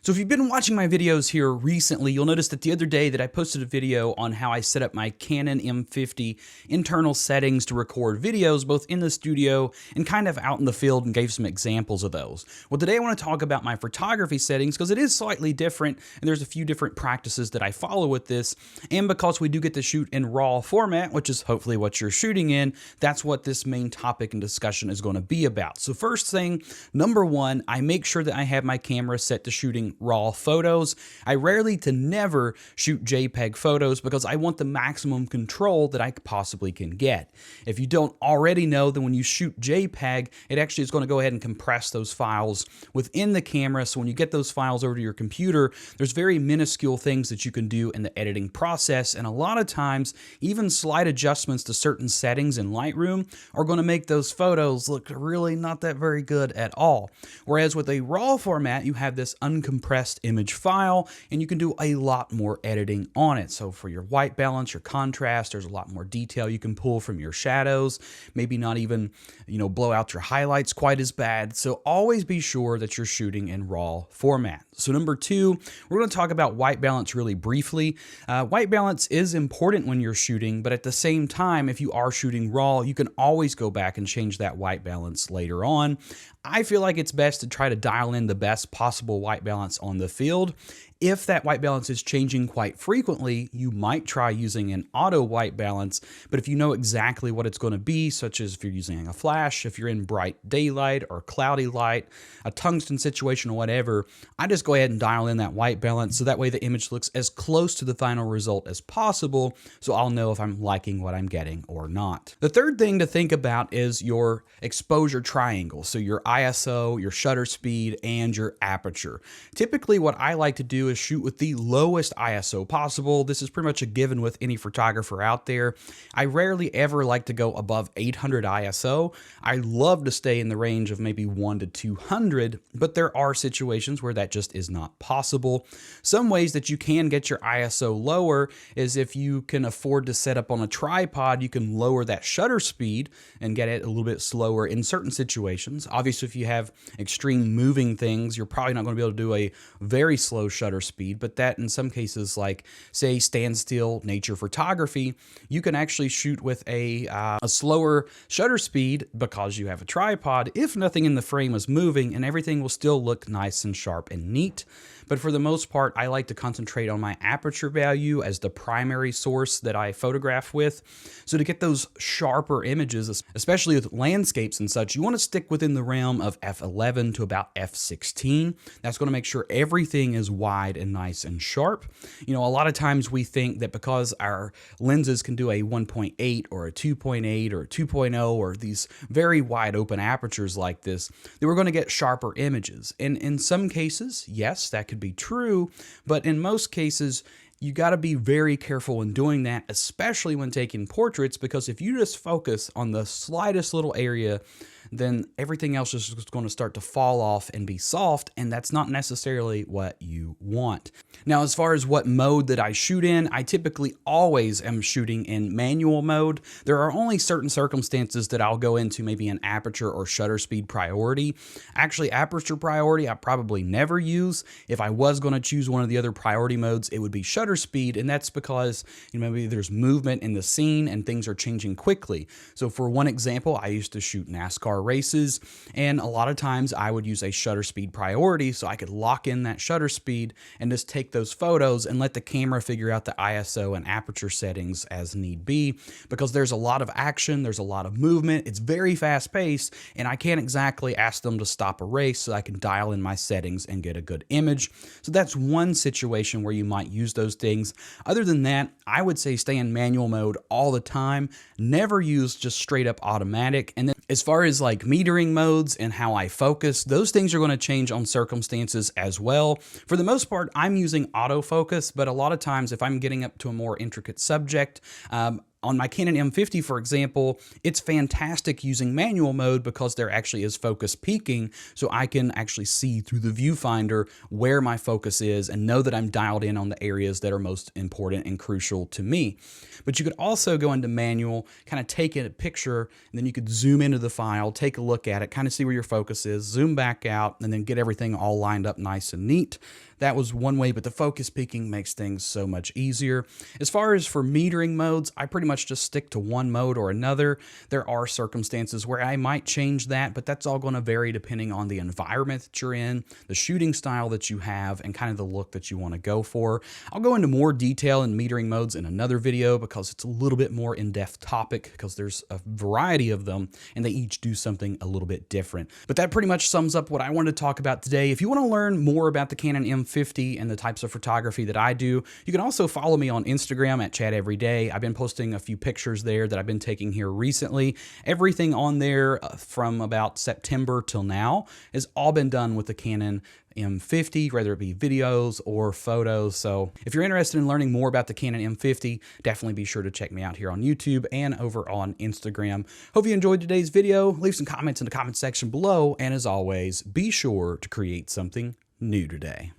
So if you've been watching my videos here recently, you'll notice that the other day that I posted a video on how I set up my Canon M50 internal settings to record videos both in the studio and kind of out in the field, and gave some examples of those. Well, today I want to talk about my photography settings because it is slightly different and there's a few different practices that I follow with this, and because we do get to shoot in RAW format, which is hopefully what you're shooting in, that's what this main topic and discussion is going to be about. So first thing, number one, I make sure that I have my camera set to shooting RAW photos. I rarely to never shoot JPEG photos because I want the maximum control that I possibly can get. If you don't already know, then when you shoot JPEG, it actually is going to go ahead and compress those files within the camera. So when you get those files over to your computer, there's very minuscule things that you can do in the editing process. And a lot of times, even slight adjustments to certain settings in Lightroom are going to make those photos look really not that very good at all. Whereas with a RAW format, you have this uncompressed image file and you can do a lot more editing on it. So for your white balance, your contrast, there's a lot more detail you can pull from your shadows, maybe not even, blow out your highlights quite as bad. So always be sure that you're shooting in RAW format. So number two, we're going to talk about white balance really briefly. White balance is important when you're shooting, but at the same time, if you are shooting RAW, you can always go back and change that white balance later on. I feel like it's best to try to dial in the best possible white balance on the field. If that white balance is changing quite frequently, you might try using an auto white balance, but if you know exactly what it's going to be, such as if you're using a flash, if you're in bright daylight or cloudy light, a tungsten situation or whatever, I just go ahead and dial in that white balance so that way the image looks as close to the final result as possible, so I'll know if I'm liking what I'm getting or not. The third thing to think about is your exposure triangle, so your ISO, your shutter speed, and your aperture. Typically what I like to do is shoot with the lowest ISO possible. This is pretty much a given with any photographer out there. I rarely ever like to go above 800 ISO. I love to stay in the range of maybe 1 to 200, but there are situations where that just is not possible. Some ways that you can get your ISO lower is if you can afford to set up on a tripod, you can lower that shutter speed and get it a little bit slower in certain situations. Obviously, if you have extreme moving things, you're probably not going to be able to do a very slow shutter speed, but that in some cases, like say standstill nature photography, you can actually shoot with a slower shutter speed because you have a tripod if nothing in the frame is moving, and everything will still look nice and sharp and neat. But for the most part, I like to concentrate on my aperture value as the primary source that I photograph with. So to get those sharper images, especially with landscapes and such, you want to stick within the realm of f11 to about f16. That's going to make sure everything is wide and nice and sharp. A lot of times we think that because our lenses can do a 1.8 or a 2.8 or a 2.0 or these very wide open apertures like this, that we're going to get sharper images. And in some cases, yes, that could be true, but in most cases, you got to be very careful in doing that, especially when taking portraits, because if you just focus on the slightest little area, then everything else is just going to start to fall off and be soft, and that's not necessarily what you want. Now, as far as what mode that I shoot in, I typically always am shooting in manual mode. There are only certain circumstances that I'll go into maybe an aperture or shutter speed priority. Actually, aperture priority I probably never use. If I was going to choose one of the other priority modes, it would be shutter speed, and that's because maybe there's movement in the scene and things are changing quickly. So for one example, I used to shoot NASCAR races, and a lot of times I would use a shutter speed priority so I could lock in that shutter speed and just take those photos and let the camera figure out the ISO and aperture settings as need be, because there's a lot of action, there's a lot of movement, it's very fast paced, and I can't exactly ask them to stop a race so I can dial in my settings and get a good image. So that's one situation where you might use those things. Other than that, I would say stay in manual mode all the time. Never use just straight up automatic. And then as far as like metering modes and how I focus, those things are going to change on circumstances as well. For the most part, I'm using autofocus, but a lot of times if I'm getting up to a more intricate subject, On my Canon M50, for example, it's fantastic using manual mode because there actually is focus peaking, so I can actually see through the viewfinder where my focus is and know that I'm dialed in on the areas that are most important and crucial to me. But you could also go into manual, kind of take a picture, and then you could zoom into the file, take a look at it, kind of see where your focus is, zoom back out, and then get everything all lined up nice and neat. That was one way, but the focus peaking makes things so much easier. As far as for metering modes, I pretty much just stick to one mode or another. There are circumstances where I might change that, but that's all going to vary depending on the environment that you're in, the shooting style that you have, and kind of the look that you want to go for. I'll go into more detail in metering modes in another video because it's a little bit more in-depth topic because there's a variety of them and they each do something a little bit different. But that pretty much sums up what I wanted to talk about today. If you want to learn more about the Canon M50 and the types of photography that I do, you can also follow me on Instagram at @ChadEveryday. I've been posting a few pictures there that I've been taking here recently. Everything on there from about September till now has all been done with the Canon M50, whether it be videos or photos. So if you're interested in learning more about the Canon M50, definitely be sure to check me out here on YouTube and over on Instagram. Hope you enjoyed today's video. Leave some comments in the comment section below. And as always, be sure to create something new today.